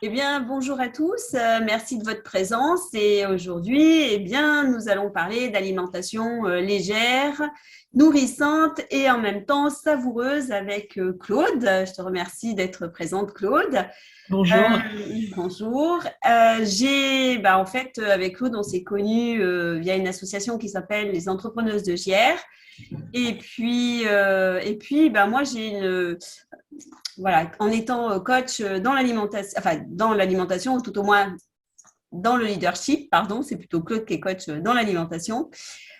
Eh bien, bonjour à tous, merci de votre présence. Et aujourd'hui, nous allons parler d'alimentation légère, nourrissante et en même temps savoureuse avec Claude. Je te remercie d'être présente, Claude. Bonjour. Bonjour. Avec Claude, on s'est connus via une association qui s'appelle les Entrepreneuses de Giers. Moi, en étant coach dans l'alimentation, ou tout au moins dans le leadership, pardon, c'est plutôt Claude qui est coach dans l'alimentation.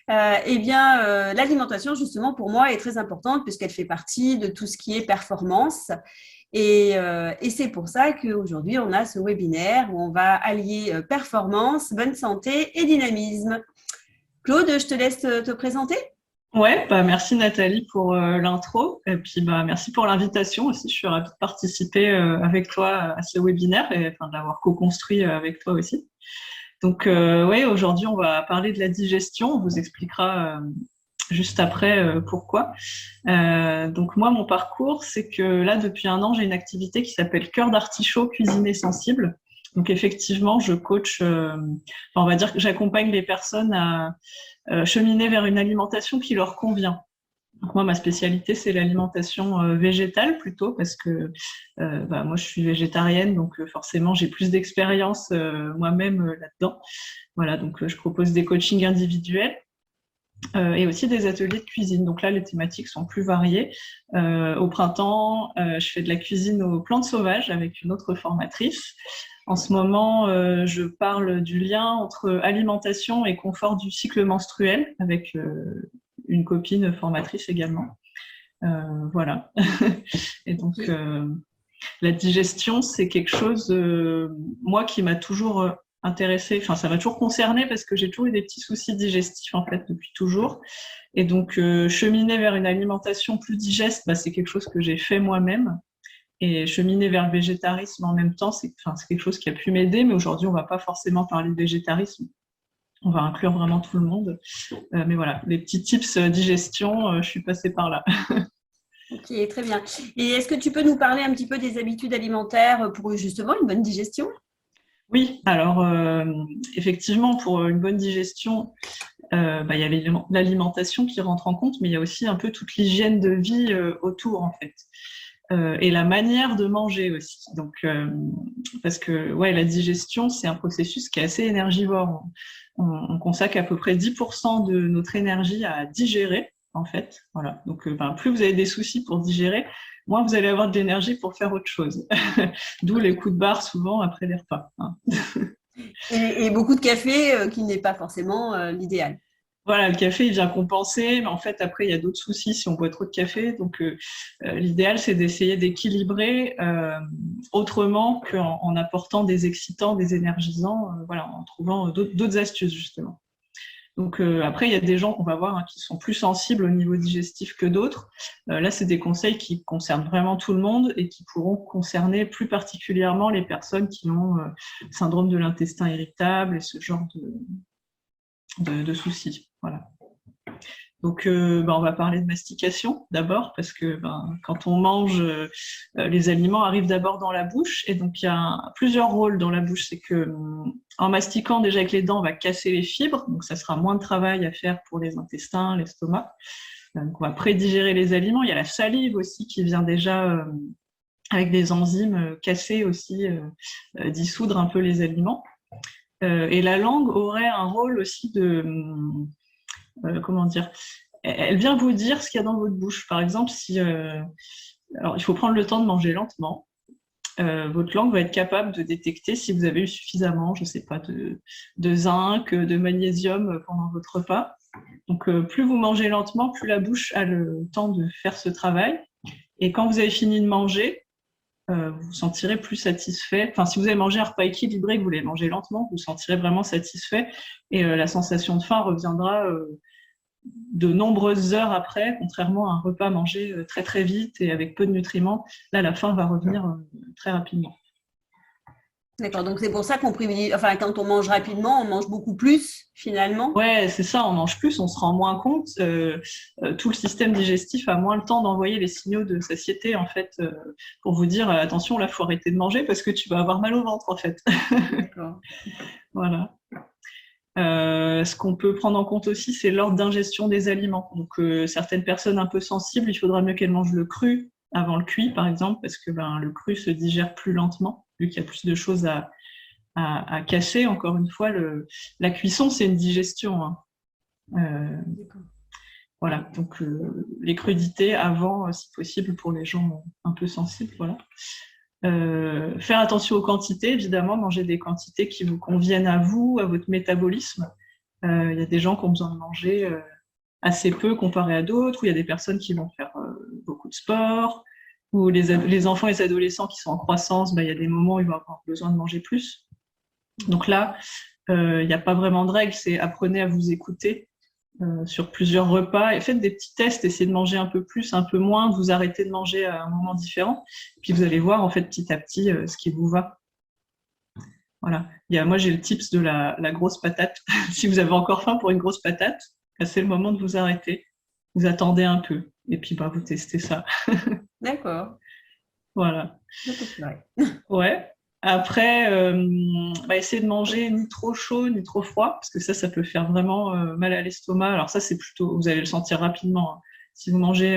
L'alimentation, justement, pour moi, est très importante puisqu'elle fait partie de tout ce qui est performance. Et c'est pour ça qu'aujourd'hui, on a ce webinaire où on va allier performance, bonne santé et dynamisme. Claude, je te laisse te présenter. Ouais, merci Nathalie pour l'intro et puis merci pour l'invitation aussi. Je suis ravie de participer avec toi à ce webinaire et de l'avoir co-construit avec toi aussi. Donc ouais, aujourd'hui on va parler de la digestion. On vous expliquera juste après pourquoi. Donc moi, mon parcours, c'est que là depuis 1 an, j'ai une activité qui s'appelle Cœur d'artichaut cuisiné sensible. Donc effectivement, je coach, on va dire que j'accompagne les personnes à cheminer vers une alimentation qui leur convient. Donc moi, ma spécialité, c'est l'alimentation végétale plutôt parce que moi, je suis végétarienne, donc forcément, j'ai plus d'expérience moi-même là-dedans. Voilà, donc je propose des coachings individuels et aussi des ateliers de cuisine. Donc là, les thématiques sont plus variées. Au printemps, je fais de la cuisine aux plantes sauvages avec une autre formatrice. En ce moment, je parle du lien entre alimentation et confort du cycle menstruel avec une copine formatrice également. Voilà. Et donc, la digestion, c'est quelque chose, moi, qui m'a toujours intéressée, enfin, ça m'a toujours concernée parce que j'ai toujours eu des petits soucis digestifs, en fait, depuis toujours. Et donc, cheminer vers une alimentation plus digeste, c'est quelque chose que j'ai fait moi-même. Et cheminer vers le végétarisme en même temps, c'est quelque chose qui a pu m'aider, mais aujourd'hui, on ne va pas forcément parler de végétarisme. On va inclure vraiment tout le monde. Mais voilà, les petits tips digestion, je suis passée par là. Ok, très bien. Et est-ce que tu peux nous parler un petit peu des habitudes alimentaires pour justement une bonne digestion? Oui, alors effectivement, pour une bonne digestion, il y a l'alimentation qui rentre en compte, mais il y a aussi un peu toute l'hygiène de vie autour, en fait. Et la manière de manger aussi. Donc, parce que la digestion, c'est un processus qui est assez énergivore. On consacre à peu près 10% de notre énergie à digérer, en fait. Voilà. Donc, plus vous avez des soucis pour digérer, moins vous allez avoir de l'énergie pour faire autre chose. D'où les coups de barre souvent après les repas. Hein. Et beaucoup de café qui n'est pas forcément l'idéal. Voilà, le café, il vient compenser, mais en fait, après, il y a d'autres soucis si on boit trop de café. Donc, l'idéal, c'est d'essayer d'équilibrer autrement qu'en apportant des excitants, des énergisants, en trouvant d'autres astuces, justement. Donc, après, il y a des gens qu'on va voir qui sont plus sensibles au niveau digestif que d'autres. Là, c'est des conseils qui concernent vraiment tout le monde et qui pourront concerner plus particulièrement les personnes qui ont syndrome de l'intestin irritable et ce genre de soucis. Voilà. Donc, on va parler de mastication d'abord, parce que quand on mange, les aliments arrivent d'abord dans la bouche, et donc il y a plusieurs rôles dans la bouche. C'est que en mastiquant déjà avec les dents, on va casser les fibres, donc ça sera moins de travail à faire pour les intestins, l'estomac. Donc, on va prédigérer les aliments. Il y a la salive aussi qui vient déjà avec des enzymes casser aussi, dissoudre un peu les aliments. Et la langue aurait un rôle aussi de comment dire, elle vient vous dire ce qu'il y a dans votre bouche. Par exemple, alors il faut prendre le temps de manger lentement. Votre langue va être capable de détecter si vous avez eu suffisamment, je ne sais pas, de zinc, de magnésium pendant votre repas. Donc, plus vous mangez lentement, plus la bouche a le temps de faire ce travail. Et quand vous avez fini de manger, vous vous sentirez plus satisfait. Enfin, si vous avez mangé un repas équilibré, que vous l'avez mangé lentement, vous vous sentirez vraiment satisfait. Et la sensation de faim reviendra de nombreuses heures après, contrairement à un repas mangé très très vite et avec peu de nutriments. Là, la faim va revenir très rapidement. D'accord, donc c'est pour ça qu'on privilégie, enfin quand on mange rapidement, on mange beaucoup plus finalement. Ouais, c'est ça, on mange plus, on se rend moins compte. Tout le système digestif a moins le temps d'envoyer les signaux de satiété, en fait, pour vous dire attention, là, faut arrêter de manger parce que tu vas avoir mal au ventre, en fait. D'accord. Voilà. Ce qu'on peut prendre en compte aussi, c'est l'ordre d'ingestion des aliments. Donc, certaines personnes un peu sensibles, il faudra mieux qu'elles mangent le cru avant le cuit, par exemple, parce que le cru se digère plus lentement, vu qu'il y a plus de choses à casser. Encore une fois, la cuisson, c'est une digestion. Hein. Voilà, donc les crudités avant, si possible, pour les gens un peu sensibles. Voilà. Faire attention aux quantités, évidemment, manger des quantités qui vous conviennent à vous, à votre métabolisme. Il y a des gens qui ont besoin de manger assez peu comparé à d'autres, ou il y a des personnes qui vont faire beaucoup de sport, ou les enfants et les adolescents qui sont en croissance, il y a des moments où ils vont avoir besoin de manger plus. Donc là, il n'y a pas vraiment de règle, c'est apprenez à vous écouter sur plusieurs repas et faites des petits tests, essayez de manger un peu plus, un peu moins, vous arrêtez de manger à un moment différent, puis vous allez voir en fait petit à petit ce qui vous va. Voilà. Moi j'ai le tips de la grosse patate. Si vous avez encore faim pour une grosse patate, c'est le moment de vous arrêter. Vous attendez un peu et puis vous testez ça. D'accord. Voilà. Ouais. Après, essayer de manger ni trop chaud ni trop froid, parce que ça peut faire vraiment mal à l'estomac. Alors ça, c'est plutôt, vous allez le sentir rapidement. Hein. Si vous mangez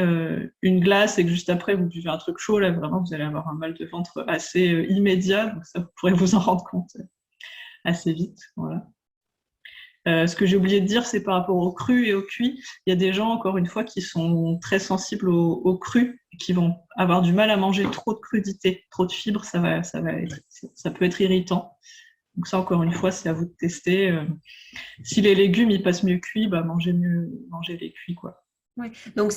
une glace et que juste après, vous buvez un truc chaud, là, vraiment, vous allez avoir un mal de ventre assez immédiat. Donc ça, vous pourrez vous en rendre compte assez vite. Voilà. Ce que j'ai oublié de dire, c'est par rapport au cru et au cuit. Il y a des gens, encore une fois, qui sont très sensibles au cru, qui vont avoir du mal à manger trop de crudité, trop de fibres, ça peut être irritant. Donc ça, encore une fois, c'est à vous de tester. Si les légumes, ils passent mieux cuits, mangez les cuits, quoi. Oui. Donc,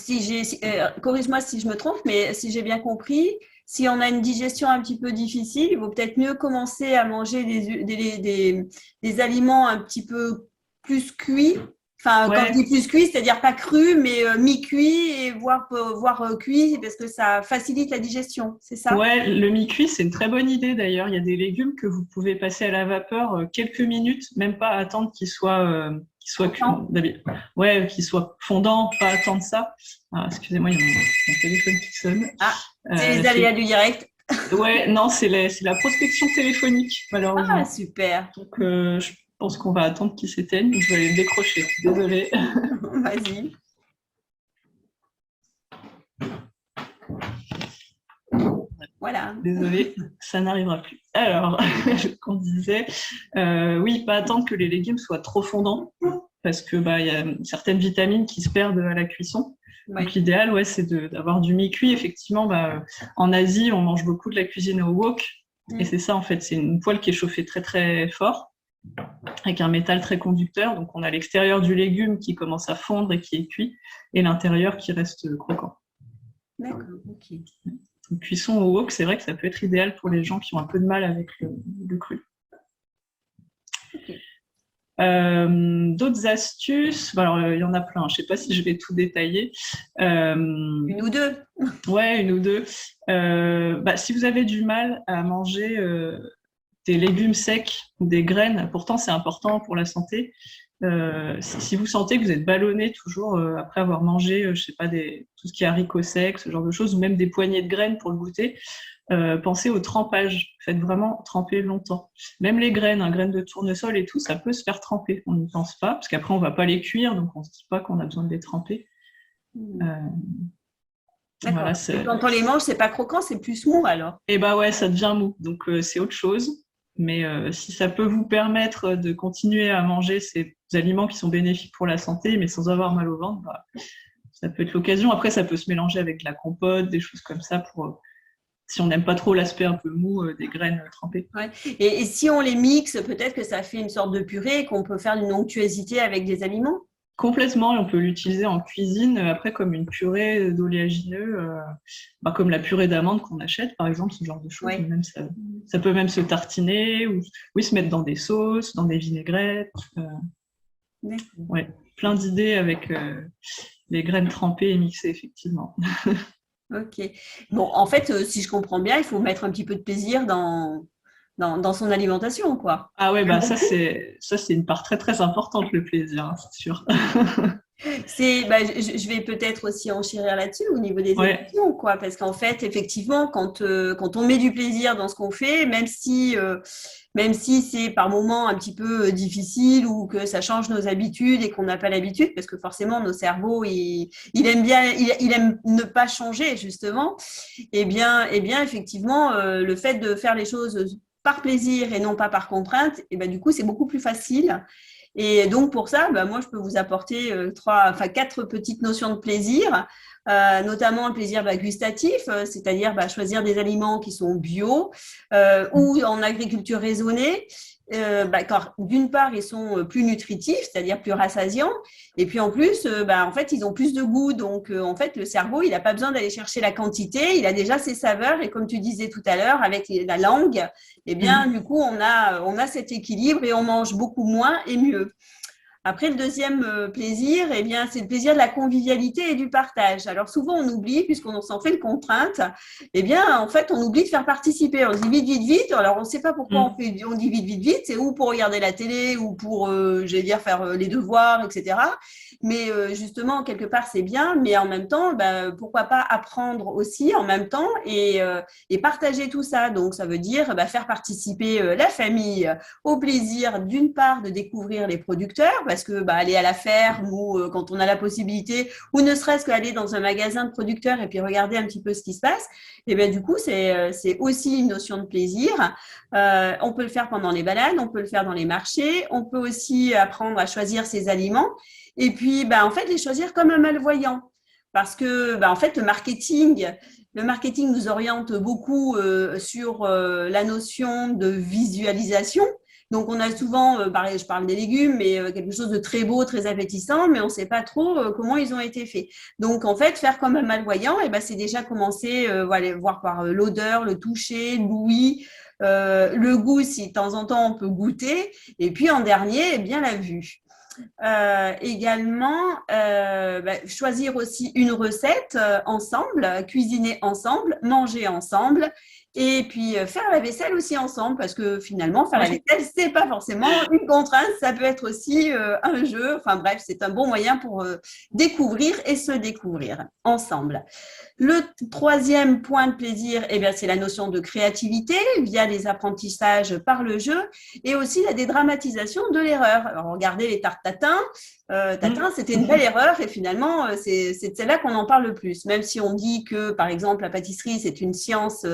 corrige-moi si je me trompe, mais si j'ai bien compris, si on a une digestion un petit peu difficile, il vaut peut-être mieux commencer à manger des aliments un petit peu plus cuits. Enfin, quand je dis plus cuit, c'est-à-dire pas cru, mais mi-cuit et voire cuit, parce que ça facilite la digestion, c'est ça? Ouais, le mi-cuit, c'est une très bonne idée d'ailleurs. Il y a des légumes que vous pouvez passer à la vapeur quelques minutes, même pas attendre qu'ils soient cuits. Ouais, qu'ils soient fondants, pas attendre ça. Ah, excusez-moi, il y a mon téléphone qui sonne. Ah, c'est les aléas du direct. Ouais, non, c'est la prospection téléphonique, malheureusement. Ah, super. Donc, je pense qu'on va attendre qu'il s'éteigne. Je vais aller le décrocher. Désolée. Vas-y. Voilà. Désolée, ça n'arrivera plus. Alors, qu'on disait, oui, pas attendre que les légumes soient trop fondants, parce que y a certaines vitamines qui se perdent à la cuisson. Ouais. Donc l'idéal, c'est d'avoir du mi-cuit. Effectivement, en Asie, on mange beaucoup de la cuisine au wok, et c'est ça en fait, c'est une poêle qui est chauffée très très fort, avec un métal très conducteur. Donc on a l'extérieur du légume qui commence à fondre et qui est cuit, et l'intérieur qui reste croquant. D'accord, ok. Une cuisson au wok, c'est vrai que ça peut être idéal pour les gens qui ont un peu de mal avec le cru. Okay. D'autres astuces, il y en a plein, je ne sais pas si je vais tout détailler. Une ou deux. Ouais, une ou deux. Si vous avez du mal à manger des légumes secs ou des graines, pourtant c'est important pour la santé. Si vous sentez que vous êtes ballonné toujours après avoir mangé, tout ce qui est haricots secs, ce genre de choses, ou même des poignées de graines pour le goûter, pensez au trempage. Faites vraiment tremper longtemps. Même les graines, graines de tournesol et tout, ça peut se faire tremper. On n'y pense pas, parce qu'après on va pas les cuire, donc on se dit pas qu'on a besoin de les tremper. D'accord. Et quand on les mange, c'est pas croquant, c'est plus mou alors. Et ouais, ça devient mou, donc c'est autre chose. Mais si ça peut vous permettre de continuer à manger ces aliments qui sont bénéfiques pour la santé, mais sans avoir mal au ventre, ça peut être l'occasion. Après, ça peut se mélanger avec de la compote, des choses comme ça, si on n'aime pas trop l'aspect un peu mou des graines trempées. Ouais. Et si on les mixe, peut-être que ça fait une sorte de purée et qu'on peut faire une onctuosité avec des aliments? Complètement, et on peut l'utiliser en cuisine, après comme une purée d'oléagineux, comme la purée d'amande qu'on achète, par exemple, ce genre de choses. Ouais. Même ça peut même se tartiner, ou se mettre dans des sauces, dans des vinaigrettes. Ouais, plein d'idées avec les graines trempées et mixées, effectivement. Ok. Bon, en fait, si je comprends bien, il faut mettre un petit peu de plaisir dans dans son alimentation, quoi. Ah ouais, bah ça c'est une part très très importante, le plaisir, hein, c'est sûr. Je vais peut-être aussi enchérir là-dessus au niveau des Ouais. émotions, quoi, parce qu'en fait, effectivement, quand on met du plaisir dans ce qu'on fait, même si c'est par moments un petit peu difficile ou que ça change nos habitudes et qu'on n'a pas l'habitude, parce que forcément, nos cerveaux, il aime bien, il aime ne pas changer, justement, effectivement, le fait de faire les choses par plaisir et non pas par contrainte, et ben, du coup, c'est beaucoup plus facile. Et donc, pour ça, bah, moi, je peux vous apporter quatre petites notions de plaisir, notamment le plaisir gustatif, c'est-à-dire choisir des aliments qui sont bio ou en agriculture raisonnée. Car d'une part, ils sont plus nutritifs, c'est-à-dire plus rassasiants, et puis en plus, en fait, ils ont plus de goût. Donc, en fait, le cerveau, il n'a pas besoin d'aller chercher la quantité, il a déjà ses saveurs, et comme tu disais tout à l'heure, avec la langue, eh bien, Mhm. du coup, on a cet équilibre et on mange beaucoup moins et mieux. Après, le deuxième plaisir, eh bien, c'est le plaisir de la convivialité et du partage. Alors, souvent, on oublie, puisqu'on s'en fait une contrainte, eh bien, en fait, on oublie de faire participer. On se dit vite, vite, vite. Alors, on ne sait pas pourquoi Mhm. on dit vite, vite, vite. C'est ou pour regarder la télé ou pour, j'allais dire, faire les devoirs, etc. Mais justement, quelque part, c'est bien. Mais en même temps, pourquoi pas apprendre aussi en même temps et partager tout ça. Donc, ça veut dire faire participer la famille au plaisir d'une part de découvrir les producteurs, parce que aller à la ferme ou quand on a la possibilité, ou ne serait-ce qu'aller dans un magasin de producteurs et puis regarder un petit peu ce qui se passe, et bien du coup c'est aussi une notion de plaisir. On peut le faire pendant les balades, on peut le faire dans les marchés, on peut aussi apprendre à choisir ses aliments et puis en fait les choisir comme un malvoyant. Parce que en fait le marketing nous oriente beaucoup sur la notion de visualisation. Donc, on a souvent, je parle des légumes, mais quelque chose de très beau, très appétissant, mais on ne sait pas trop comment ils ont été faits. Donc, en fait, faire comme un malvoyant, c'est déjà commencer, voir par l'odeur, le toucher, l'ouïe, le goût, si de temps en temps on peut goûter, et puis en dernier, bien la vue. Également, choisir aussi une recette ensemble, cuisiner ensemble, manger ensemble et puis faire la vaisselle aussi ensemble parce que finalement, faire la Ouais. vaisselle, c'est pas forcément une contrainte, ça peut être aussi un jeu. Enfin bref, c'est un bon moyen pour découvrir et se découvrir ensemble. Le troisième point de plaisir, c'est la notion de créativité via les apprentissages par le jeu et aussi la dédramatisation de l'erreur. Alors, regardez les tartes tatin. Tatin, c'était une belle erreur et finalement, c'est de celle-là qu'on en parle le plus. Même si on dit que, par exemple, la pâtisserie, c'est une science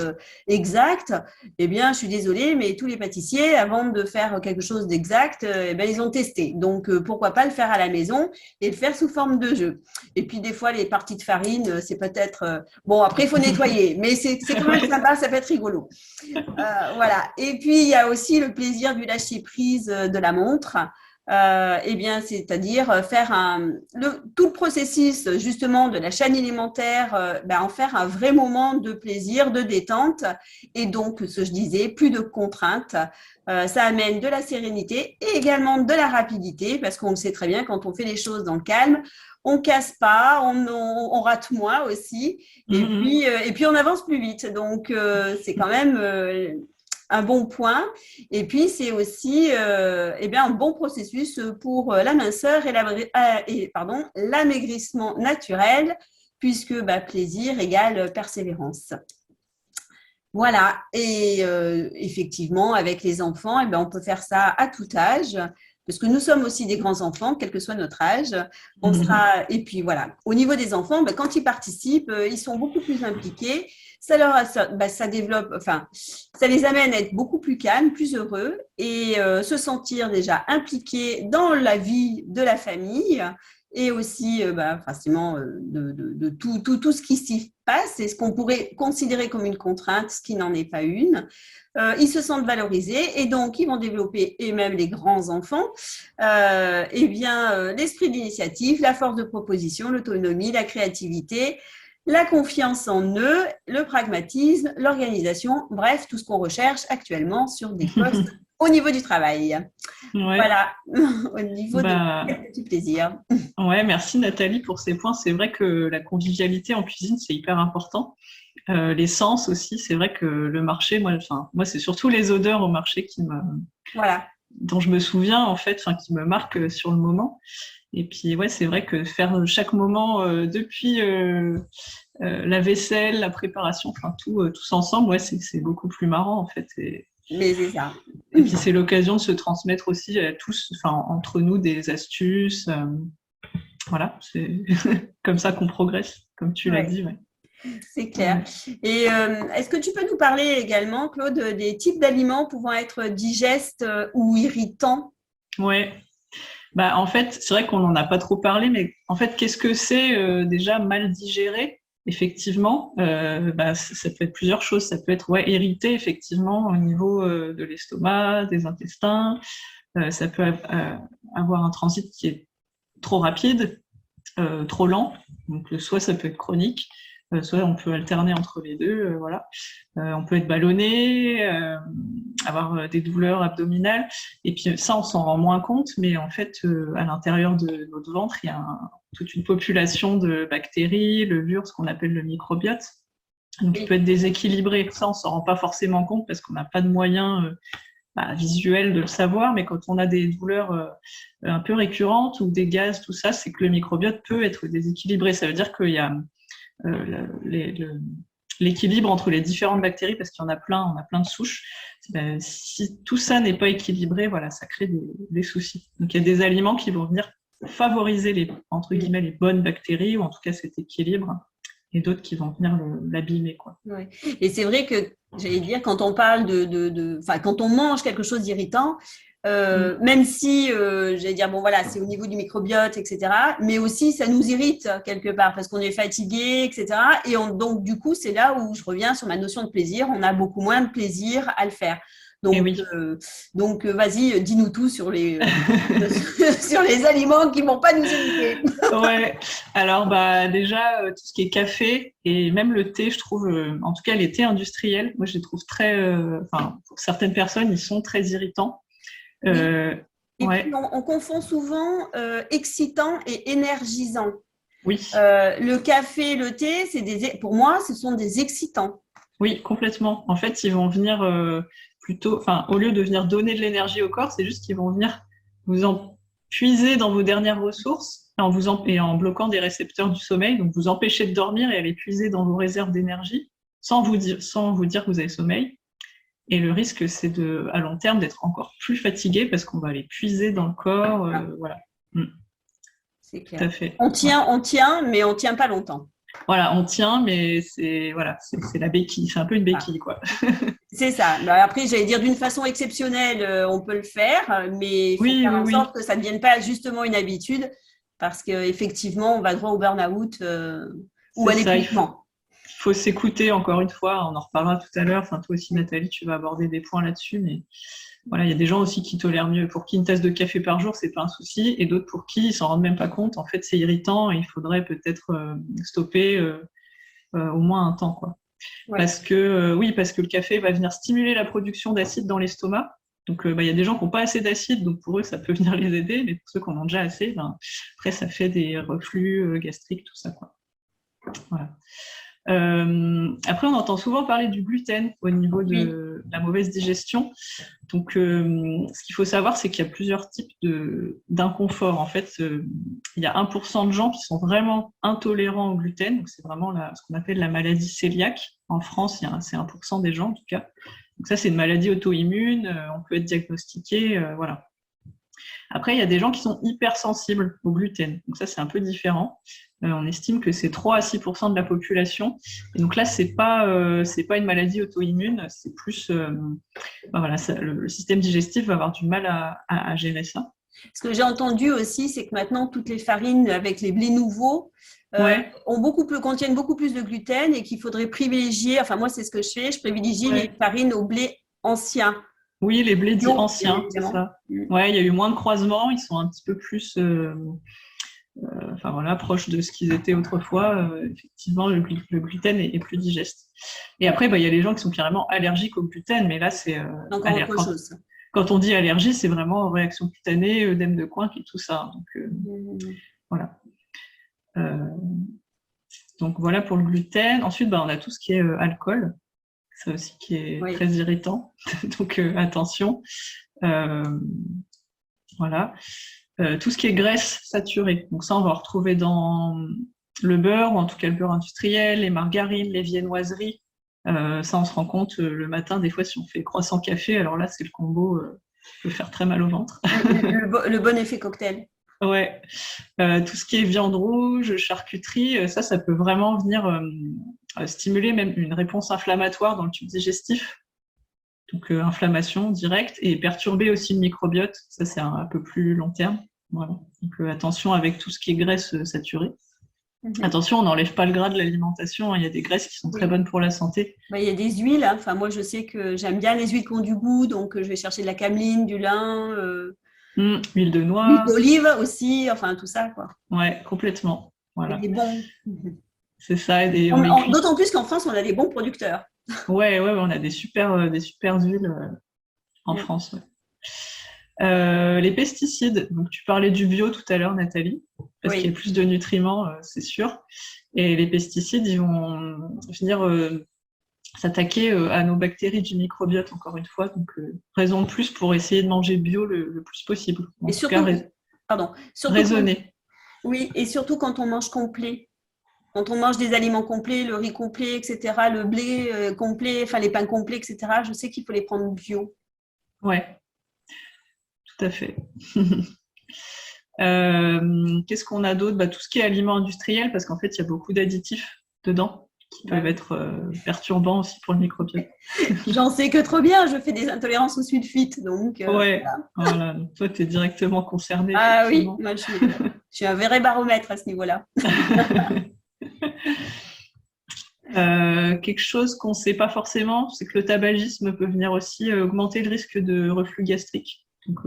exacte, eh bien, je suis désolée, mais tous les pâtissiers, avant de faire quelque chose d'exact, ils ont testé. Donc, pourquoi pas le faire à la maison et le faire sous forme de jeu. Et puis, des fois, les parties de farine, c'est peut-être… bon, après, il faut nettoyer, mais c'est quand même sympa, ça peut être rigolo. Voilà. Et puis, il y a aussi le plaisir du lâcher-prise de la montre. C'est-à-dire faire tout le processus justement de la chaîne alimentaire, en faire un vrai moment de plaisir, de détente et donc, ce que je disais, plus de contraintes. Ça amène de la sérénité et également de la rapidité parce qu'on le sait très bien, quand on fait les choses dans le calme, on casse pas, on rate moins aussi et puis on avance plus vite. Donc, c'est quand même un bon point. Et puis, c'est aussi un bon processus pour la minceur et l'amaigrissement naturel, puisque plaisir égale persévérance. Voilà. Et effectivement, avec les enfants, on peut faire ça à tout âge. Parce que nous sommes aussi des grands enfants, quel que soit notre âge. Et puis voilà. Au niveau des enfants, quand ils participent, ils sont beaucoup plus impliqués. Ça développe, ça les amène à être beaucoup plus calmes, plus heureux et se sentir déjà impliqués dans la vie de la famille et aussi forcément de tout ce qui s'y passe et ce qu'on pourrait considérer comme une contrainte, ce qui n'en est pas une. Ils se sentent valorisés et donc ils vont développer, et même les grands enfants, l'esprit d'initiative, la force de proposition, l'autonomie, la créativité, la confiance en eux, le pragmatisme, l'organisation, bref, tout ce qu'on recherche actuellement sur des postes au niveau du travail. Ouais. Voilà, au niveau de du plaisir. Ouais, merci Nathalie pour ces points. C'est vrai que la convivialité en cuisine, c'est hyper important. Les sens aussi, c'est vrai que le marché, moi, c'est surtout les odeurs au marché Voilà. dont je me souviens, en fait, qui me marquent sur le moment. Et puis, ouais, c'est vrai que faire chaque moment, depuis la vaisselle, la préparation, tous ensemble, ouais, c'est beaucoup plus marrant, en fait. Mais c'est ça. Et puis, c'est l'occasion de se transmettre aussi à tous, entre nous, des astuces. Voilà, c'est comme ça qu'on progresse, comme tu l'as dit. Ouais. C'est clair. Et est-ce que tu peux nous parler également, Claude, des types d'aliments pouvant être digestes ou irritants? Ouais. En fait, c'est vrai qu'on n'en a pas trop parlé, mais en fait, qu'est-ce que c'est déjà mal digéré? Effectivement, ça peut être plusieurs choses. Ça peut être irrité, effectivement, au niveau de l'estomac, des intestins. Ça peut avoir un transit qui est trop rapide, trop lent. Donc, soit ça peut être chronique, soit on peut alterner entre les deux. Voilà. On peut être ballonné, avoir des douleurs abdominales. Et puis ça, on s'en rend moins compte, mais en fait, à l'intérieur de notre ventre, il y a toute une population de bactéries, levures, ce qu'on appelle le microbiote. Donc, il peut être déséquilibré. Ça, on s'en rend pas forcément compte parce qu'on n'a pas de moyens visuels de le savoir, mais quand on a des douleurs un peu récurrentes ou des gaz, tout ça, c'est que le microbiote peut être déséquilibré. Ça veut dire qu'il y a l'équilibre entre les différentes bactéries, parce qu'il y en a plein, on a plein de souches. Si tout ça n'est pas équilibré, voilà, ça crée des soucis. Donc il y a des aliments qui vont venir favoriser entre guillemets les bonnes bactéries, ou en tout cas cet équilibre, et d'autres qui vont venir l'abîmer, quoi. Ouais. Et c'est vrai que, j'allais dire, quand on parle quand on mange quelque chose d'irritant, même si, j'allais dire, bon voilà, c'est au niveau du microbiote, etc., mais aussi ça nous irrite quelque part parce qu'on est fatigué, etc. Et donc, du coup, c'est là où je reviens sur ma notion de plaisir. On a beaucoup moins de plaisir à le faire. Donc, vas-y, dis-nous tout sur les, sur les aliments qui ne vont pas nous irriter. Ouais, alors déjà, tout ce qui est café et même le thé, je trouve, en tout cas les thés industriels, moi je les trouve pour certaines personnes, ils sont très irritants. Et puis on confond souvent excitant et énergisant. Oui. Le café, le thé, pour moi, ce sont des excitants. Oui, complètement. En fait, ils vont venir plutôt, au lieu de venir donner de l'énergie au corps, c'est juste qu'ils vont venir vous en puiser dans vos dernières ressources et en bloquant des récepteurs du sommeil, donc vous empêcher de dormir et aller puiser dans vos réserves d'énergie sans vous dire que vous avez sommeil. Et le risque, c'est à long terme d'être encore plus fatigué parce qu'on va aller puiser dans le corps. Voilà. C'est clair. Tout à fait. On tient, mais on tient pas longtemps. Voilà, on tient, mais c'est la béquille. C'est un peu une béquille, quoi. C'est ça. Après, j'allais dire d'une façon exceptionnelle, on peut le faire, mais il faut faire en sorte que ça ne devienne pas justement une habitude, parce qu'effectivement, on va droit au burn-out ou à l'épuisement. Il faut s'écouter encore une fois, on en reparlera tout à l'heure. Toi aussi, Nathalie, tu vas aborder des points là-dessus, mais voilà, il y a des gens aussi qui tolèrent mieux. Pour qui une tasse de café par jour, c'est pas un souci, et d'autres pour qui ils s'en rendent même pas compte. En fait, c'est irritant et il faudrait peut-être stopper au moins un temps, quoi. Ouais. Parce que le café va venir stimuler la production d'acide dans l'estomac. Donc, il y a des gens qui n'ont pas assez d'acide, donc pour eux, ça peut venir les aider, mais pour ceux qui en ont déjà assez, après, ça fait des reflux gastriques, tout ça, quoi. Voilà. Après, on entend souvent parler du gluten au niveau de la mauvaise digestion. Donc, ce qu'il faut savoir, c'est qu'il y a plusieurs types d'inconfort. En fait, il y a 1% de gens qui sont vraiment intolérants au gluten. Donc, c'est vraiment ce qu'on appelle la maladie cœliaque. En France, c'est 1% des gens, en tout cas. Donc, ça, c'est une maladie auto-immune. On peut être diagnostiqué. Voilà. Après, il y a des gens qui sont hypersensibles au gluten. Donc ça, c'est un peu différent. On estime que c'est 3 à 6% de la population. Et donc là, c'est pas une maladie auto-immune, c'est plus le système digestif va avoir du mal à gérer ça. Ce que j'ai entendu aussi, c'est que maintenant, toutes les farines avec les blés nouveaux contiennent beaucoup plus de gluten et qu'il faudrait privilégier, enfin moi, c'est ce que je fais, je privilégie les farines au blé ancien. Oui, les blés dits anciens, c'est ça. Ouais, il y a eu moins de croisements, ils sont un petit peu plus proches de ce qu'ils étaient autrefois. Effectivement, le gluten est plus digeste. Et après, il y a les gens qui sont carrément allergiques au gluten, mais là, c'est encore autre chose. Quand on dit allergie, c'est vraiment réaction cutanée, œdème de Coinck et tout ça. Donc, voilà. Donc voilà pour le gluten. Ensuite, on a tout ce qui est alcool, ça aussi qui est très irritant. Donc attention. Voilà. Tout ce qui est graisse saturée. Donc ça, on va retrouver dans le beurre, ou en tout cas le beurre industriel, les margarines, les viennoiseries. Ça, on se rend compte le matin, des fois, si on fait croissant café, alors là, c'est le combo peut faire très mal au ventre. Le bon effet cocktail. Ouais. Tout ce qui est viande rouge, charcuterie, ça peut vraiment venir stimuler même une réponse inflammatoire dans le tube digestif. Donc inflammation directe et perturber aussi le microbiote. Ça, c'est un peu plus long terme. Voilà. Donc attention avec tout ce qui est graisse saturée. Attention, on n'enlève pas le gras de l'alimentation. Il y a des graisses qui sont très bonnes pour la santé. Il y a des huiles. Hein. Enfin, moi, je sais que j'aime bien les huiles qui ont du goût. Donc, je vais chercher de la cameline, du lin. Huile de noix. Huile d'olive aussi. Enfin, tout ça, quoi. Ouais, complètement. Voilà. Et des bons. C'est ça. D'autant plus qu'en France, on a des bons producteurs. Ouais, on a des super huiles en France. Ouais. Les pesticides, donc tu parlais du bio tout à l'heure, Nathalie, parce qu'il y a plus de nutriments, c'est sûr. Et les pesticides, ils vont venir s'attaquer à nos bactéries du microbiote, encore une fois. Donc, raison de plus pour essayer de manger bio le plus possible. Et surtout, raisonner. Oui, et surtout quand on mange complet. Quand on mange des aliments complets, le riz complet, etc., le blé complet, enfin les pains complets, etc., je sais qu'il faut les prendre bio. Ouais, tout à fait. Qu'est-ce qu'on a d'autre ? Tout ce qui est aliments industriels, parce qu'en fait, il y a beaucoup d'additifs dedans qui peuvent être perturbants aussi pour le microbiote. J'en sais que trop bien, je fais des intolérances au sulfite. Donc, voilà. Donc, toi, tu es directement concerné. Ah oui, moi, je suis un vrai baromètre à ce niveau-là. Quelque chose qu'on ne sait pas forcément, c'est que le tabagisme peut venir aussi augmenter le risque de reflux gastrique. Donc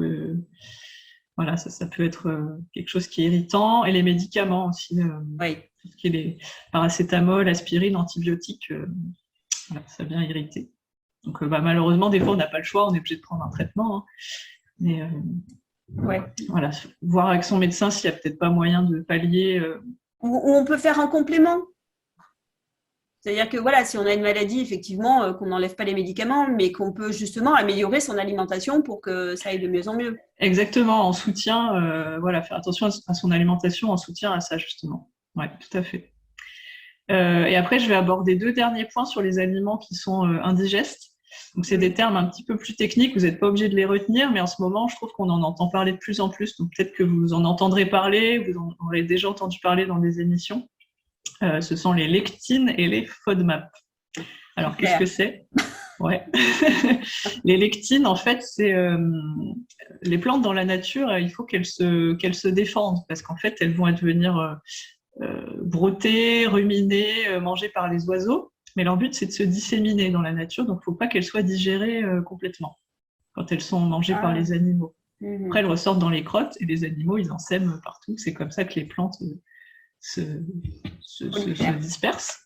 voilà, ça peut être quelque chose qui est irritant. Et les médicaments aussi, tout ce qui est les paracétamol, aspirine, antibiotiques, voilà, ça vient irriter. Donc malheureusement, des fois, on n'a pas le choix, on est obligé de prendre un traitement. Hein. Mais voilà, voir avec son médecin s'il n'y a peut-être pas moyen de pallier. Ou on peut faire un complément. C'est-à-dire que voilà, si on a une maladie, effectivement, qu'on n'enlève pas les médicaments, mais qu'on peut justement améliorer son alimentation pour que ça aille de mieux en mieux. Exactement, en soutien, faire attention à son alimentation en soutien à ça, justement. Oui, tout à fait. Et après, je vais aborder 2 derniers points sur les aliments qui sont indigestes. Donc, c'est des termes un petit peu plus techniques, vous n'êtes pas obligé de les retenir, mais en ce moment, je trouve qu'on en entend parler de plus en plus. Donc, peut-être que vous en entendrez parler, vous en aurez déjà entendu parler dans des émissions. Ce sont les lectines et les FODMAP. Alors, qu'est-ce que c'est ? Ouais. Les lectines, en fait, c'est les plantes dans la nature, il faut qu'elles se défendent parce qu'en fait, elles vont venir broter, ruminer, mangées par les oiseaux. Mais leur but, c'est de se disséminer dans la nature, donc il ne faut pas qu'elles soient digérées complètement quand elles sont mangées par les animaux. Après, elles ressortent dans les crottes et les animaux, ils en sèment partout. C'est comme ça que les plantes se dispersent.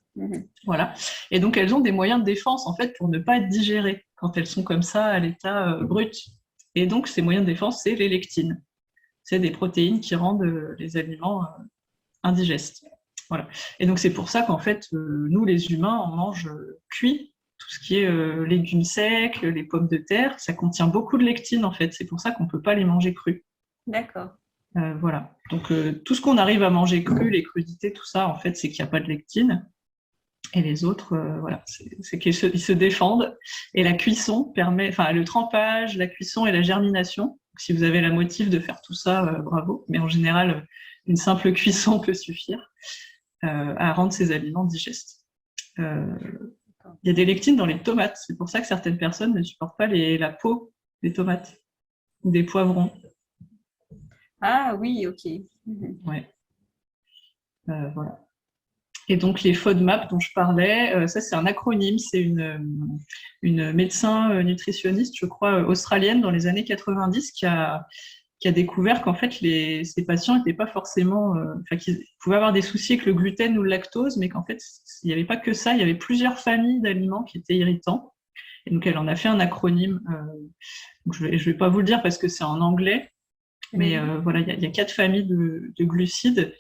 Voilà. Et donc, elles ont des moyens de défense, en fait, pour ne pas être digérées quand elles sont comme ça à l'état brut. Et donc, ces moyens de défense, c'est les lectines. C'est des protéines qui rendent les aliments indigestes. Voilà. Et donc, c'est pour ça qu'en fait, nous, les humains, on mange cuit. Tout ce qui est légumes secs, les pommes de terre, ça contient beaucoup de lectines, en fait. C'est pour ça qu'on ne peut pas les manger crus. D'accord. Voilà. Donc, tout ce qu'on arrive à manger cru, les crudités, tout ça, en fait, c'est qu'il n'y a pas de lectines. Et les autres, voilà, c'est qu'ils se défendent. Et la cuisson permet, le trempage, la cuisson et la germination. Donc, si vous avez la motive de faire tout ça, bravo. Mais en général, une simple cuisson peut suffire à rendre ces aliments digestes. Il y a des lectines dans les tomates. C'est pour ça que certaines personnes ne supportent pas la peau des tomates ou des poivrons. Ah oui, ok. Ouais. Voilà. Et donc, les FODMAP dont je parlais, ça, c'est un acronyme. C'est une médecin nutritionniste, je crois, australienne dans les années 90 qui a découvert qu'en fait, ces patients n'étaient pas forcément... qu'ils pouvaient avoir des soucis avec le gluten ou le lactose, mais qu'en fait, il n'y avait pas que ça. Il y avait plusieurs familles d'aliments qui étaient irritants. Et donc, elle en a fait un acronyme. Donc je vais pas vous le dire parce que c'est en anglais. Mais voilà, il y a 4 familles de glucides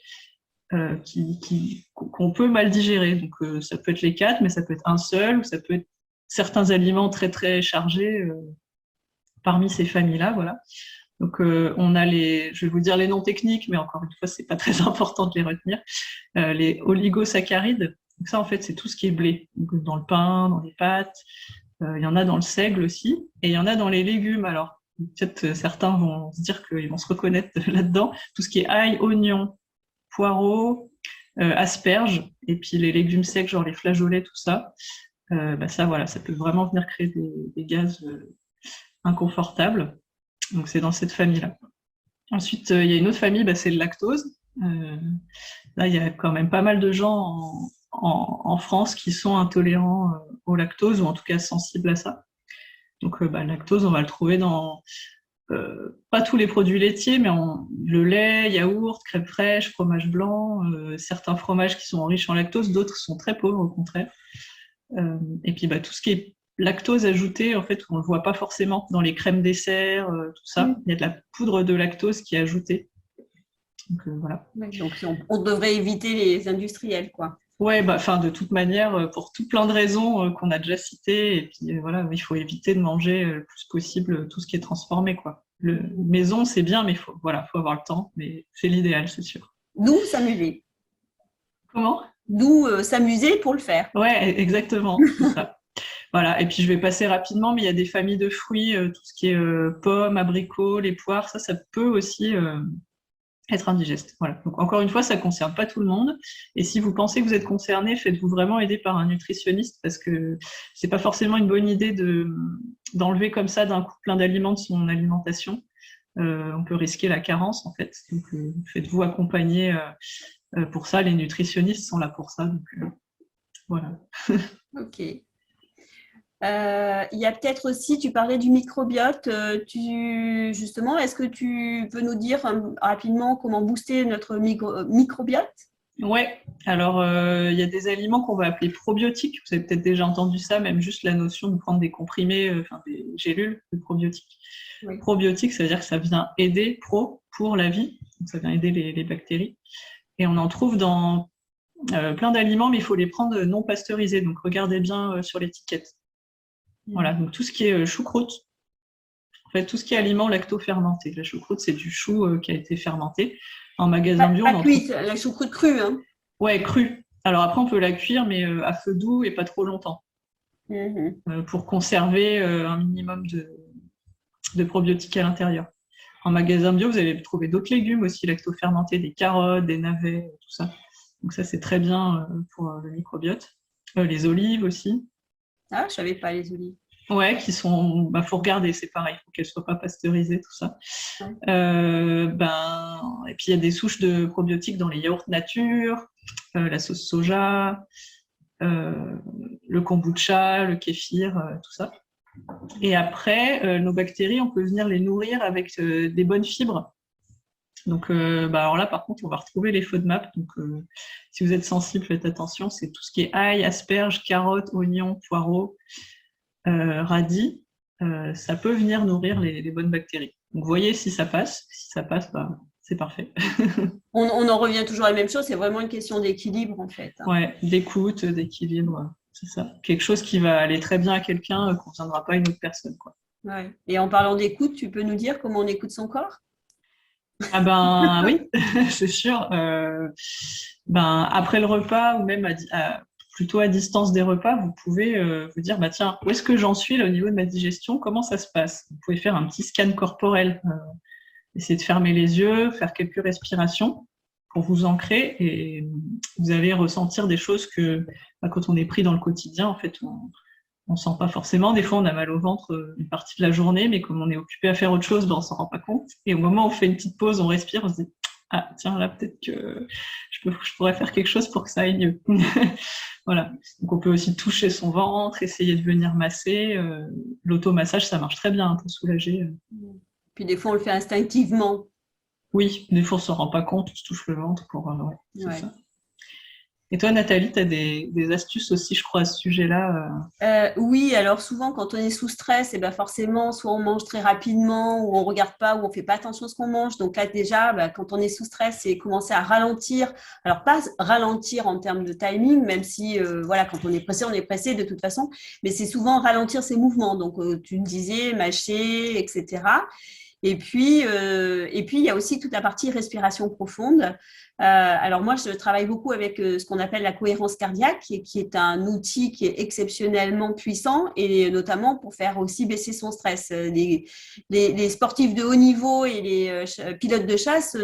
qu'on peut mal digérer. Donc, ça peut être les 4, mais ça peut être un seul, ou ça peut être certains aliments très, très chargés parmi ces familles-là, voilà. Donc, on a je vais vous dire les noms techniques, mais encore une fois, c'est pas très important de les retenir. Les oligosaccharides, donc ça, en fait, c'est tout ce qui est blé. Donc, dans le pain, dans les pâtes, il y en a dans le seigle aussi, et il y en a dans les légumes. Alors, peut-être certains vont se dire qu'ils vont se reconnaître là-dedans. Tout ce qui est ail, oignon, poireaux, asperges, et puis les légumes secs, genre les flageolets, tout ça. Ça, voilà, ça peut vraiment venir créer des gaz inconfortables. Donc, c'est dans cette famille-là. Ensuite, il y a une autre famille, c'est le lactose. Là, il y a quand même pas mal de gens en France qui sont intolérants au lactose, ou en tout cas sensibles à ça. Donc, le lactose, on va le trouver dans pas tous les produits laitiers, mais le lait, yaourt, crème fraîche, fromage blanc, certains fromages qui sont riches en lactose, d'autres sont très pauvres au contraire. Et puis tout ce qui est lactose ajouté, en fait, on le voit pas forcément dans les crèmes dessert, tout ça. Il y a de la poudre de lactose qui est ajoutée. Donc, voilà. Donc, on devrait éviter les industriels, quoi. Ouais, de toute manière, pour tout plein de raisons qu'on a déjà citées, et puis voilà, il faut éviter de manger le plus possible tout ce qui est transformé, quoi. Maison, c'est bien, mais faut avoir le temps, mais c'est l'idéal, c'est sûr. D'où s'amuser. Comment ? D'où s'amuser pour le faire. Ouais, exactement, c'est ça. Voilà, et puis je vais passer rapidement, mais il y a des familles de fruits, tout ce qui est pommes, abricots, les poires, ça peut aussi être indigeste. Voilà. Donc encore une fois, ça ne concerne pas tout le monde. Et si vous pensez que vous êtes concerné, faites-vous vraiment aider par un nutritionniste, parce que c'est pas forcément une bonne idée d'enlever comme ça d'un coup plein d'aliments de son alimentation. On peut risquer la carence en fait. Donc faites-vous accompagner pour ça. Les nutritionnistes sont là pour ça. Donc voilà. Ok. Il y a peut-être aussi, tu parlais du microbiote. Justement, est-ce que tu peux nous dire rapidement comment booster notre microbiote ? Ouais, alors il y a des aliments qu'on va appeler probiotiques. Vous avez peut-être déjà entendu ça, même juste la notion de prendre des comprimés, des gélules de probiotiques. Oui. Probiotiques, ça veut dire que ça vient aider pour la vie, donc ça vient aider les bactéries. Et on en trouve dans plein d'aliments, mais il faut les prendre non pasteurisés. Donc regardez bien sur l'étiquette. Voilà, donc tout ce qui est choucroute, en fait, tout ce qui est aliment lacto-fermenté. La choucroute, c'est du chou qui a été fermenté. En magasin bio, pas cuite, la choucroute crue, hein. Ouais, crue. Alors après, on peut la cuire, mais à feu doux et pas trop longtemps. Pour conserver un minimum de probiotiques à l'intérieur. En magasin bio, vous allez trouver d'autres légumes aussi lacto-fermentés, des carottes, des navets, tout ça. Donc ça, c'est très bien pour le microbiote. Les olives aussi. Ah, je savais pas les olives. Ouais, qui sont. Faut regarder, c'est pareil, il faut qu'elles soient pas pasteurisées, tout ça. Ouais. Et puis il y a des souches de probiotiques dans les yaourts nature, la sauce soja, le kombucha, le kéfir, tout ça. Et après, nos bactéries, on peut venir les nourrir avec des bonnes fibres. Donc, alors là, par contre, on va retrouver les FODMAP. Donc, si vous êtes sensible, faites attention. C'est tout ce qui est ail, asperges, carottes, oignons, poireaux, radis. Ça peut venir nourrir les bonnes bactéries. Donc, voyez si ça passe. Si ça passe, c'est parfait. on en revient toujours à la même chose. C'est vraiment une question d'équilibre, en fait. Ouais, d'écoute, d'équilibre. C'est ça. Quelque chose qui va aller très bien à quelqu'un, qu'on ne viendra pas à une autre personne, quoi. Ouais. Et en parlant d'écoute, tu peux nous dire comment on écoute son corps ? Ah oui, c'est sûr. Après le repas ou même plutôt à distance des repas, vous pouvez vous dire tiens, où est-ce que j'en suis là au niveau de ma digestion ? Comment ça se passe ? Vous pouvez faire un petit scan corporel, essayer de fermer les yeux, faire quelques respirations pour vous ancrer et vous allez ressentir des choses que quand on est pris dans le quotidien, en fait, on sent pas forcément. Des fois, on a mal au ventre une partie de la journée, mais comme on est occupé à faire autre chose, on s'en rend pas compte. Et au moment où on fait une petite pause, on respire, on se dit ah tiens, là peut-être que je pourrais faire quelque chose pour que ça aille mieux. Voilà. Donc on peut aussi toucher son ventre, essayer de venir masser. L'automassage, ça marche très bien pour soulager. Puis des fois, on le fait instinctivement. Oui, des fois, on s'en rend pas compte, on se touche le ventre pour. C'est ça. Et toi, Nathalie, tu as des astuces aussi, je crois, à ce sujet-là Oui, alors souvent quand on est sous stress, et ben forcément, soit on mange très rapidement, ou on regarde pas, ou on fait pas attention à ce qu'on mange. Donc là déjà, quand on est sous stress, c'est commencer à ralentir. Alors pas ralentir en termes de timing, même si voilà, quand on est pressé de toute façon, mais c'est souvent ralentir ses mouvements. Donc tu me disais mâcher, etc. Et puis, il y a aussi toute la partie respiration profonde. Alors moi, je travaille beaucoup avec ce qu'on appelle la cohérence cardiaque, qui est un outil qui est exceptionnellement puissant, et notamment pour faire aussi baisser son stress. Les sportifs de haut niveau et les pilotes de chasse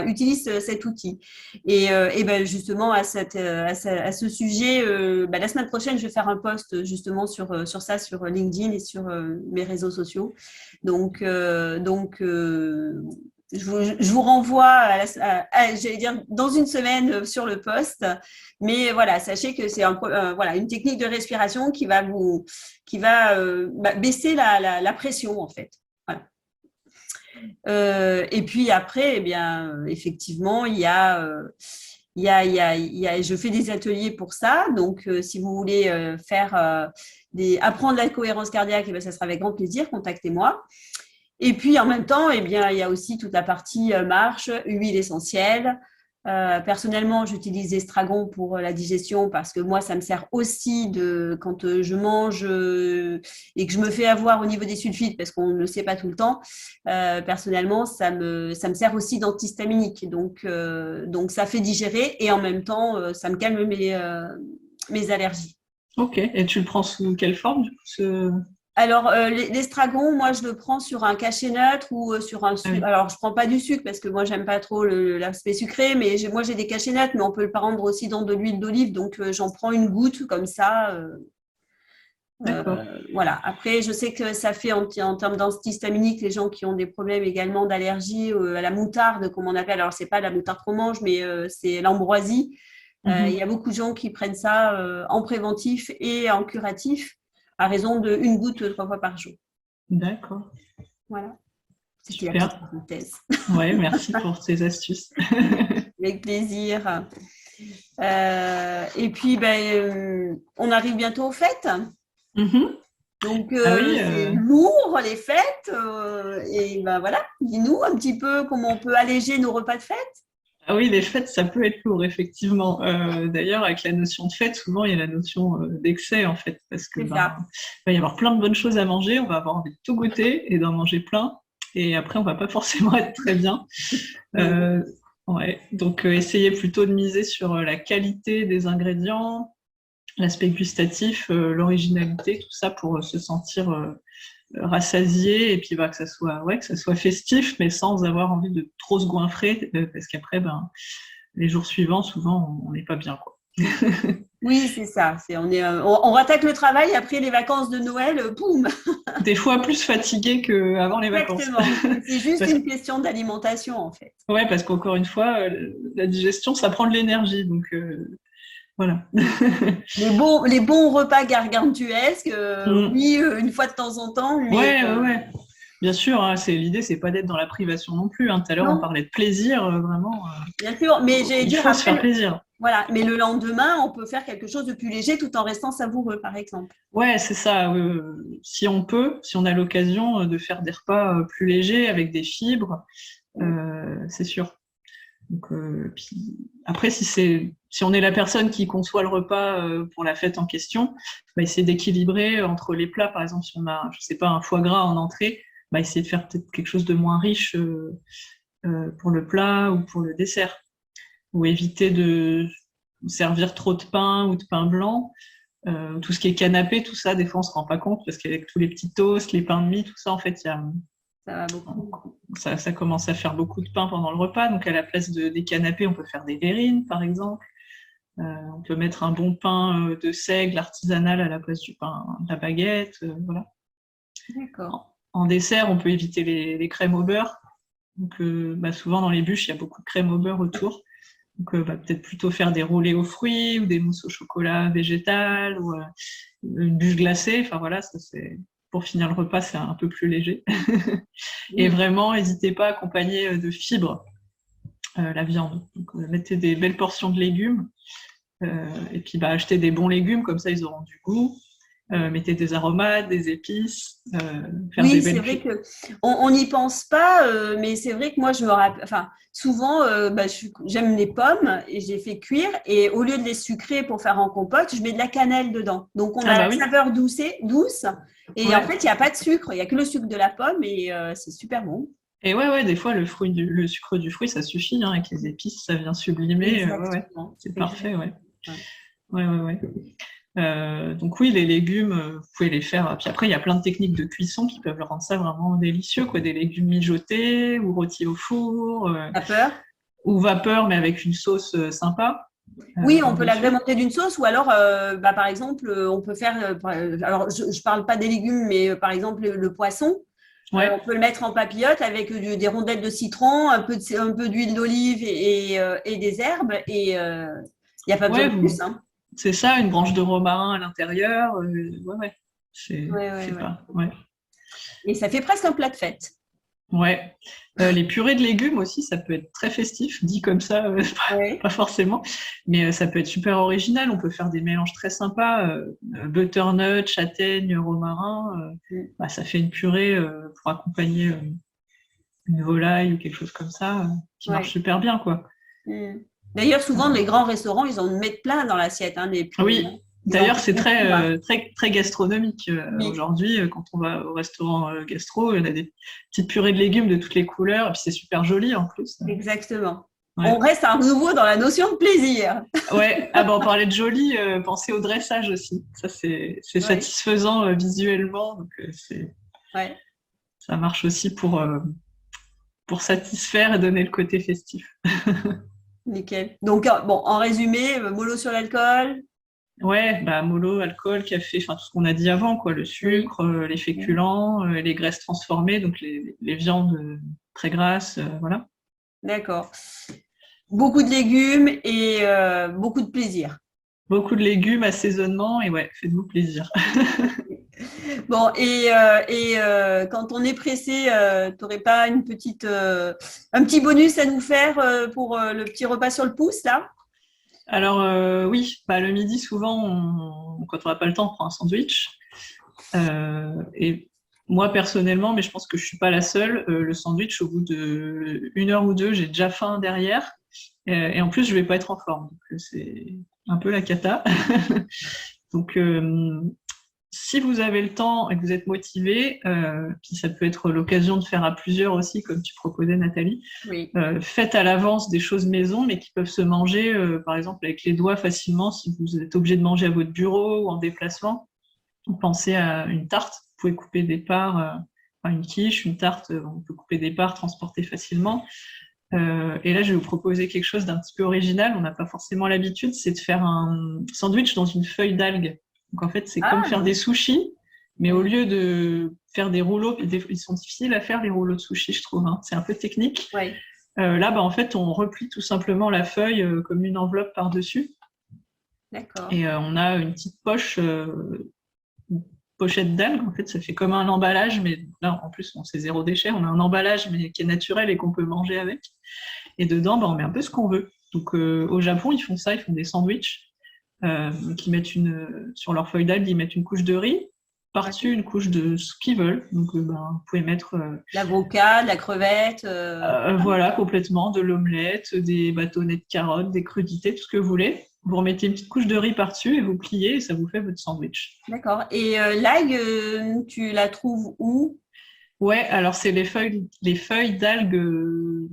utilisent cet outil. Et ben justement, à ce sujet, la semaine prochaine, je vais faire un post justement sur ça, sur LinkedIn et sur mes réseaux sociaux. Donc, je vous renvoie j'allais dire dans une semaine sur le poste, mais voilà, sachez que c'est voilà, une technique de respiration qui va baisser la pression en fait. Voilà. Et puis après, eh bien, effectivement, je fais des ateliers pour ça. Donc, si vous voulez apprendre la cohérence cardiaque, eh bien, ça sera avec grand plaisir. Contactez-moi. Et puis, en même temps, eh bien, il y a aussi toute la partie marche, huile essentielle. Personnellement, j'utilise estragon pour la digestion parce que moi, ça me sert aussi quand je mange et que je me fais avoir au niveau des sulfites parce qu'on ne le sait pas tout le temps. Personnellement, ça me sert aussi d'antihistaminique. Donc, ça fait digérer et en même temps, ça me calme mes allergies. Ok, et tu le prends sous quelle forme du coup Alors, l'estragon, moi, je le prends sur un cachet neutre ou sur un sucre. Alors, je prends pas du sucre parce que moi, j'aime pas trop l'aspect sucré, mais moi, j'ai des cachets neutres, mais on peut le prendre aussi dans de l'huile d'olive. Donc, j'en prends une goutte comme ça. Voilà. Après, je sais que ça fait en termes d'antihistaminique, les gens qui ont des problèmes également d'allergie à la moutarde, comme on appelle. Alors, c'est pas la moutarde qu'on mange, mais c'est l'ambroisie. Il y a beaucoup de gens qui prennent ça en préventif et en curatif, à raison d'une goutte 3 fois par jour. D'accord. Voilà. C'était la petite parenthèse. Ouais, merci pour ces astuces. Avec plaisir. Et puis, on arrive bientôt aux fêtes. Donc, c'est lourd, les fêtes. Et voilà, dis-nous un petit peu comment on peut alléger nos repas de fête. Ah oui, les fêtes, ça peut être lourd, effectivement. D'ailleurs, avec la notion de fête, souvent, il y a la notion d'excès, en fait, parce que il va y avoir plein de bonnes choses à manger, on va avoir envie de tout goûter et d'en manger plein, et après, on va pas forcément être très bien. Ouais. Donc, essayez plutôt de miser sur la qualité des ingrédients, l'aspect gustatif, l'originalité, tout ça pour se sentir rassasié et puis que ça soit festif, mais sans avoir envie de trop se goinfrer, parce qu'après, les jours suivants, souvent, on n'est pas bien, quoi. Oui, c'est ça. On rattaque le travail après les vacances de Noël, boum. Des fois plus fatigué qu'avant les vacances. Exactement. C'est juste une question d'alimentation, en fait. Ouais, parce qu'encore une fois, la digestion, ça prend de l'énergie, donc voilà. Les bons repas gargantuesques, oui, une fois de temps en temps. Mais, ouais. Bien sûr, hein, l'idée, c'est pas d'être dans la privation non plus. Hein. Tout à l'heure, on parlait de plaisir, vraiment. Bien sûr, mais il faut se faire plaisir. Voilà, mais le lendemain, on peut faire quelque chose de plus léger tout en restant savoureux, par exemple. Ouais, c'est ça. Si on a l'occasion de faire des repas plus légers avec des fibres, c'est sûr. Donc, puis après, si on est la personne qui conçoit le repas pour la fête en question, essayer d'équilibrer entre les plats. Par exemple, si on a, je sais pas, un foie gras en entrée, essayer de faire peut-être quelque chose de moins riche pour le plat ou pour le dessert, ou éviter de servir trop de pain ou de pain blanc. Tout ce qui est canapé, tout ça, des fois on se rend pas compte parce qu'avec tous les petits toasts, les pains de mie, tout ça, en fait, ça va beaucoup. Ça commence à faire beaucoup de pain pendant le repas. Donc à la place des canapés, on peut faire des verrines, par exemple. On peut mettre un bon pain de seigle artisanal à la place du pain de la baguette. Voilà. D'accord. En dessert, on peut éviter les crèmes au beurre. Donc souvent dans les bûches, il y a beaucoup de crème au beurre autour. Donc peut-être plutôt faire des roulés aux fruits ou des mousses au chocolat végétal ou une bûche glacée. Enfin voilà, ça c'est pour finir le repas, c'est un peu plus léger. Et vraiment, n'hésitez pas à accompagner de fibres la viande. Donc, mettez des belles portions de légumes Et puis acheter des bons légumes, comme ça ils auront du goût. Mettez des aromates, des épices, faire Oui, des c'est belles vrai que on n'y pense pas, mais c'est vrai que moi, je me rappelle, enfin, souvent, j'aime les pommes et je les fais cuire et au lieu de les sucrer pour faire en compote, je mets de la cannelle dedans. Donc, on Ah a bah la oui, saveur douce et en ouais. fait, il n'y a pas de sucre, il n'y a que le sucre de la pomme et c'est super bon. Et ouais, des fois le sucre du fruit ça suffit, hein, avec les épices ça vient sublimer, ouais, Exactement. c'est parfait, Exactement. ouais. Ouais. Donc oui, les légumes, vous pouvez les faire. Puis après, il y a plein de techniques de cuisson qui peuvent rendre ça vraiment délicieux, quoi. Des légumes mijotés ou rôtis au four, La peur? ou vapeur, mais avec une sauce sympa Oui, on peut par-dessus. l'agrémenter d'une sauce ou alors, par exemple, on peut faire, alors je ne parle pas des légumes, mais par exemple le poisson. On Ouais, peut le mettre en papillote avec des rondelles de citron, un peu d'huile d'olive et des herbes. Et il n'y a pas besoin ouais, de plus. Hein. c'est ça, une branche de romarin à l'intérieur. Ouais. C'est Ouais. pas. Ouais. Et ça fait presque un plat de fête. Ouais. Les purées de légumes aussi, ça peut être très festif, dit comme ça, Ouais. pas forcément, mais ça peut être super original. On peut faire des mélanges très sympas, butternut, châtaigne, romarin. Ça fait une purée pour accompagner une volaille ou quelque chose comme ça, qui marche Ouais. super bien, quoi. Mm. D'ailleurs, souvent, les grands restaurants, ils en mettent plein dans l'assiette, hein, des purées. Oui. Hein. Ils en D'ailleurs, mettent c'est beaucoup. Hein. très gastronomique Oui, aujourd'hui. Quand on va au restaurant gastro, il y a des petites purées de légumes de toutes les couleurs, et puis c'est super joli en plus. exactement. On Ouais. reste à nouveau dans la notion de plaisir. Ouais, on parlait de joli, pensez au dressage aussi. Ça, c'est Ouais. satisfaisant visuellement, donc Ouais. ça marche aussi pour satisfaire et donner le côté festif. Nickel. Donc, bon, en résumé, mollo sur l'alcool. Ouais, mollo, alcool, café, enfin tout ce qu'on a dit avant, quoi, le Oui. sucre, les féculents, les graisses transformées, donc les viandes très grasses, voilà. D'accord. Beaucoup de légumes et beaucoup de plaisir. Beaucoup de légumes, assaisonnement, et ouais, faites-vous plaisir. Bon, quand on est pressé, tu n'aurais pas un petit bonus à nous faire pour le petit repas sur le pouce, là? Alors oui, le midi, souvent, quand on n'a pas le temps, on prend un sandwich. Et moi, personnellement, mais je pense que je suis pas la seule, le sandwich, au bout de 1 heure ou deux, j'ai déjà faim derrière. Et en plus, je vais pas être en forme. Donc, c'est un peu la cata. Donc, si vous avez le temps et que vous êtes motivé, puis ça peut être l'occasion de faire à plusieurs aussi, comme tu proposais, Nathalie, Oui, faites à l'avance des choses maison, mais qui peuvent se manger, par exemple, avec les doigts facilement, si vous êtes obligé de manger à votre bureau ou en déplacement. Pensez à une tarte. Vous pouvez couper des parts, une quiche, une tarte, on peut couper des parts, transporter facilement. Et là, je vais vous proposer quelque chose d'un petit peu original. On n'a pas forcément l'habitude, c'est de faire un sandwich dans une feuille d'algue. Donc en fait, c'est comme ah, faire des sushis, mais au lieu de faire des rouleaux, ils sont difficiles à faire les rouleaux de sushis, je trouve. Hein. C'est un peu technique. oui, Là, en fait, on replie tout simplement la feuille comme une enveloppe par-dessus. d'accord. Et on a une petite poche, une pochette d'algues. En fait, ça fait comme un emballage, mais là, en plus, c'est zéro déchet. On a un emballage, mais qui est naturel et qu'on peut manger avec. Et dedans, on met un peu ce qu'on veut. Donc, au Japon, ils font ça, ils font des sandwichs. Qui mettent sur leur feuille d'algues, ils mettent une couche de riz, par-dessus une couche de ce qu'ils veulent. Donc, vous pouvez mettre L'avocat, la crevette. voilà, complètement, de l'omelette, des bâtonnets de carottes, des crudités, tout ce que vous voulez. Vous remettez une petite couche de riz par-dessus et vous pliez et ça vous fait votre sandwich. D'accord. Et l'algue, tu la trouves où? Ouais, alors c'est les feuilles d'algues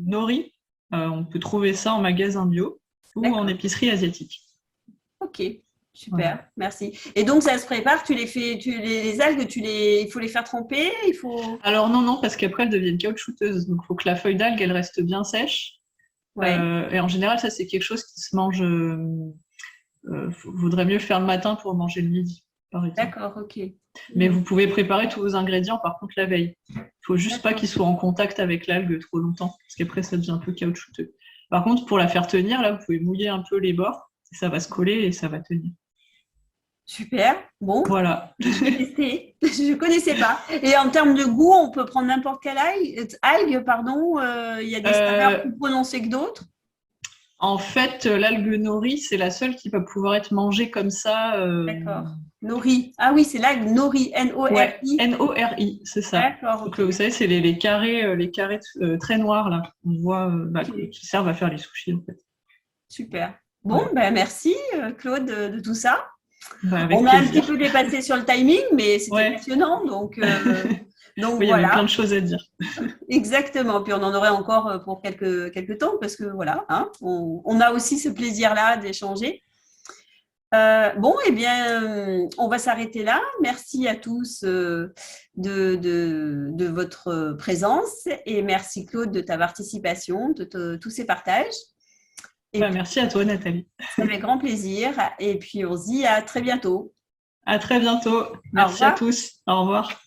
nori. On peut trouver ça en magasin bio ou en D'accord. épicerie asiatique. Ok, Voilà. super, merci. Et donc, ça se prépare, les algues, il faut les faire tremper, il faut… Alors non, parce qu'après elles deviennent caoutchouteuses. Donc il faut que la feuille d'algue elle reste bien sèche. Ouais, Et en général, ça c'est quelque chose qui se mange. Vaudrait mieux le faire le matin pour manger le midi, par exemple. d'accord, ok. Mais vous pouvez préparer tous vos ingrédients par contre la veille. Il faut juste pas D'accord. qu'ils soient en contact avec l'algue trop longtemps, parce qu'après ça devient un peu caoutchouteux. Par contre, pour la faire tenir, là, vous pouvez mouiller un peu les bords, et ça va se coller et ça va tenir. Super, bon, Voilà. je vais tester. Je ne connaissais pas. Et en termes de goût, on peut prendre n'importe quelle algue, pardon. Il y a des saveurs Euh, plus prononcées que d'autres. En fait, l'algue nori, c'est la seule qui va pouvoir être mangée comme ça. D'accord. Nori. Ah oui, c'est l'algue nori, Ouais, N-O-R-I. Nori, c'est ça. D'accord, Donc, ok. vous savez, c'est les carrés, très noirs, là. On voit, qui servent à faire les sushis, en fait. Super. Bon, Voilà. ben merci Claude de tout ça. Avec On a un petit plaisir. peu dépassé sur le timing, mais c'était Ouais. passionnant. Donc Oui, il y avait plein voilà, de choses à dire. exactement. Puis on en aurait encore pour quelques temps, parce que voilà, hein, on a aussi ce plaisir-là d'échanger. Bon, eh bien, on va s'arrêter là. Merci à tous de votre présence et merci Claude de ta participation, de tous ces partages. Et puis, Merci à toi, Nathalie. avec grand plaisir. Et puis, on se dit à très bientôt. À très bientôt. Au Merci à revoir. tous. Au revoir.